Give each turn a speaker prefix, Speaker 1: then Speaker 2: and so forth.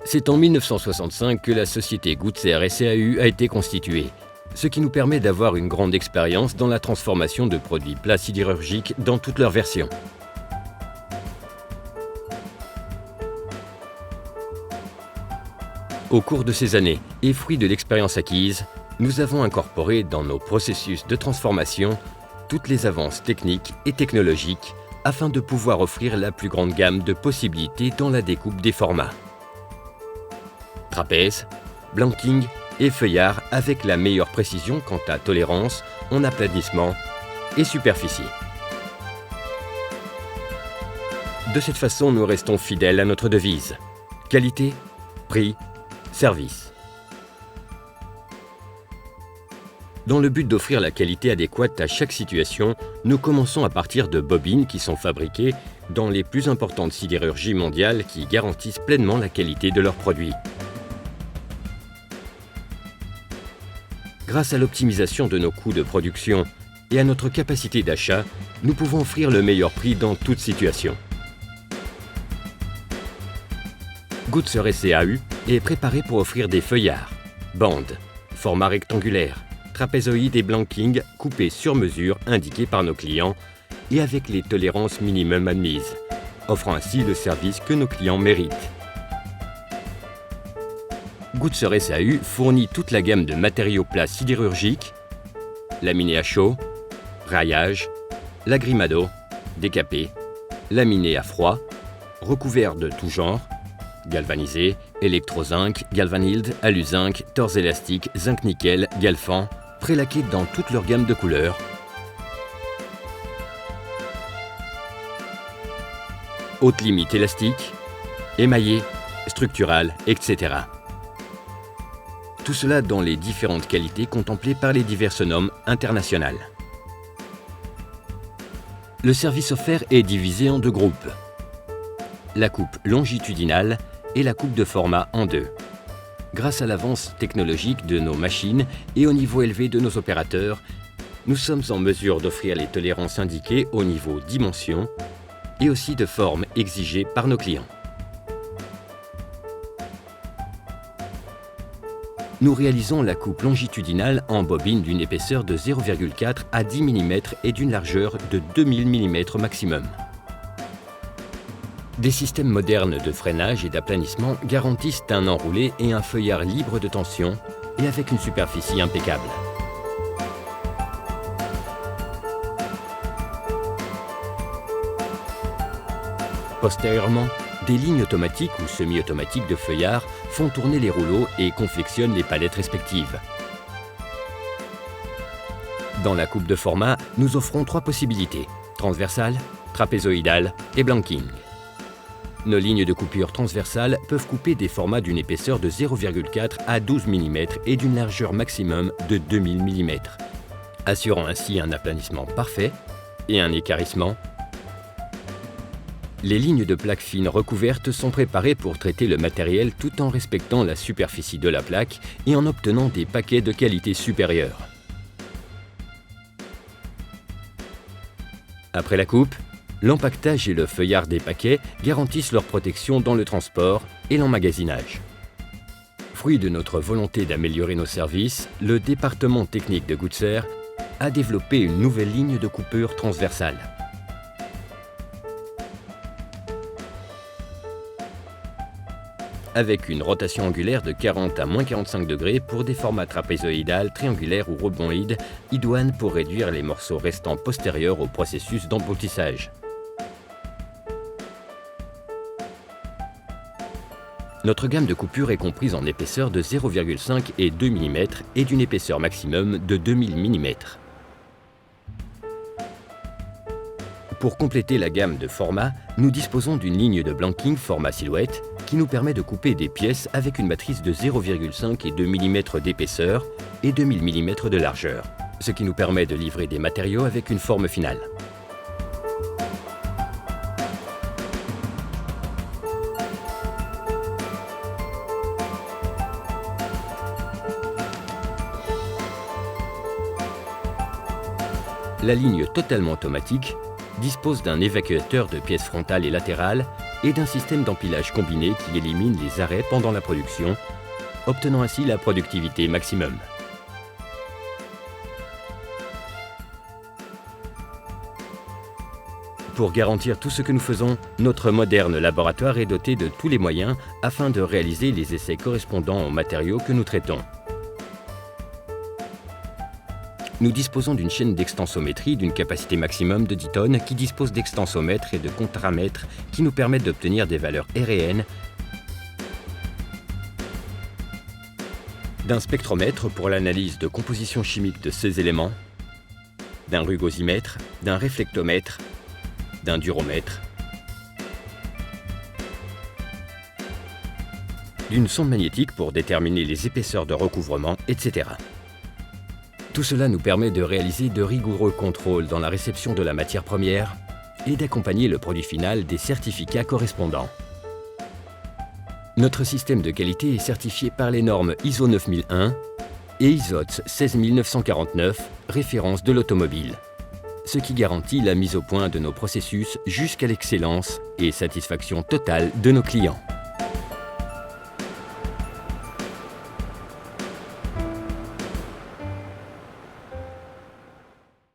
Speaker 1: C'est en 1965 que la société Goodser SAU a été constituée, ce qui nous permet d'avoir une grande expérience dans la transformation de produits plats sidérurgiques dans toutes leurs versions. Au cours de ces années, et fruit de l'expérience acquise, nous avons incorporé dans nos processus de transformation toutes les avances techniques et technologiques afin de pouvoir offrir la plus grande gamme de possibilités dans la découpe des formats. Trapèze, blanking et feuillard avec la meilleure précision quant à tolérance, en aplanissement et superficie. De cette façon, nous restons fidèles à notre devise: qualité, prix, service. Dans le but d'offrir la qualité adéquate à chaque situation, nous commençons à partir de bobines qui sont fabriquées dans les plus importantes sidérurgies mondiales qui garantissent pleinement la qualité de leurs produits. Grâce à l'optimisation de nos coûts de production et à notre capacité d'achat, nous pouvons offrir le meilleur prix dans toute situation. Goodser SAU est préparé pour offrir des feuillards, bandes, formats rectangulaires, trapézoïdes et blanking coupés sur mesure indiqués par nos clients et avec les tolérances minimum admises, offrant ainsi le service que nos clients méritent. Goodser SAU fournit toute la gamme de matériaux plats sidérurgiques, laminés à chaud, raillage, lagrimado, décapé, laminés à froid, recouverts de tout genre, galvanisé, électrozinc, galvanhild, aluzinc, tors élastique, zinc nickel, galfan, prélaqués dans toute leur gamme de couleurs, haute limite élastique, émaillé, structural, etc. Tout cela dans les différentes qualités contemplées par les diverses normes internationales. Le service offert est divisé en deux groupes: la coupe longitudinale et la coupe de format en deux. Grâce à l'avance technologique de nos machines et au niveau élevé de nos opérateurs, nous sommes en mesure d'offrir les tolérances indiquées au niveau dimension et aussi de forme exigée par nos clients. Nous réalisons la coupe longitudinale en bobine d'une épaisseur de 0,4 à 10 mm et d'une largeur de 2000 mm maximum. Des systèmes modernes de freinage et d'aplanissement garantissent un enroulé et un feuillard libre de tension et avec une superficie impeccable. Postérieurement, des lignes automatiques ou semi-automatiques de feuillard font tourner les rouleaux et confectionnent les palettes respectives. Dans la coupe de format, nous offrons trois possibilités: transversale, trapézoïdale et blanking. Nos lignes de coupure transversales peuvent couper des formats d'une épaisseur de 0,4 à 12 mm et d'une largeur maximum de 2000 mm, assurant ainsi un aplanissement parfait et un équarrissement. Les lignes de plaques fines recouvertes sont préparées pour traiter le matériel tout en respectant la superficie de la plaque et en obtenant des paquets de qualité supérieure. Après la coupe, l'empaquetage et le feuillard des paquets garantissent leur protection dans le transport et l'emmagasinage. Fruit de notre volonté d'améliorer nos services, le département technique de Goodser a développé une nouvelle ligne de coupure transversale. Avec une rotation angulaire de 40 à -45 degrés pour des formats trapézoïdales, triangulaires ou rhomboïdes, idoines pour réduire les morceaux restants postérieurs au processus d'emboutissage. Notre gamme de coupures est comprise en épaisseur de 0,5 et 2 mm et d'une épaisseur maximum de 2000 mm. Pour compléter la gamme de formats, nous disposons d'une ligne de blanking format silhouette qui nous permet de couper des pièces avec une matrice de 0,5 et 2 mm d'épaisseur et 2000 mm de largeur, ce qui nous permet de livrer des matériaux avec une forme finale. La ligne totalement automatique dispose d'un évacuateur de pièces frontales et latérales et d'un système d'empilage combiné qui élimine les arrêts pendant la production, obtenant ainsi la productivité maximum. Pour garantir tout ce que nous faisons, notre moderne laboratoire est doté de tous les moyens afin de réaliser les essais correspondant aux matériaux que nous traitons. Nous disposons d'une chaîne d'extensométrie d'une capacité maximum de 10 tonnes qui dispose d'extensomètres et de contramètres qui nous permettent d'obtenir des valeurs RN, d'un spectromètre pour l'analyse de composition chimique de ces éléments, d'un rugosimètre, d'un réflectomètre, d'un duromètre, d'une sonde magnétique pour déterminer les épaisseurs de recouvrement, etc. Tout cela nous permet de réaliser de rigoureux contrôles dans la réception de la matière première et d'accompagner le produit final des certificats correspondants. Notre système de qualité est certifié par les normes ISO 9001 et ISOTS 16949, référence de l'automobile, ce qui garantit la mise au point de nos processus jusqu'à l'excellence et satisfaction totale de nos clients.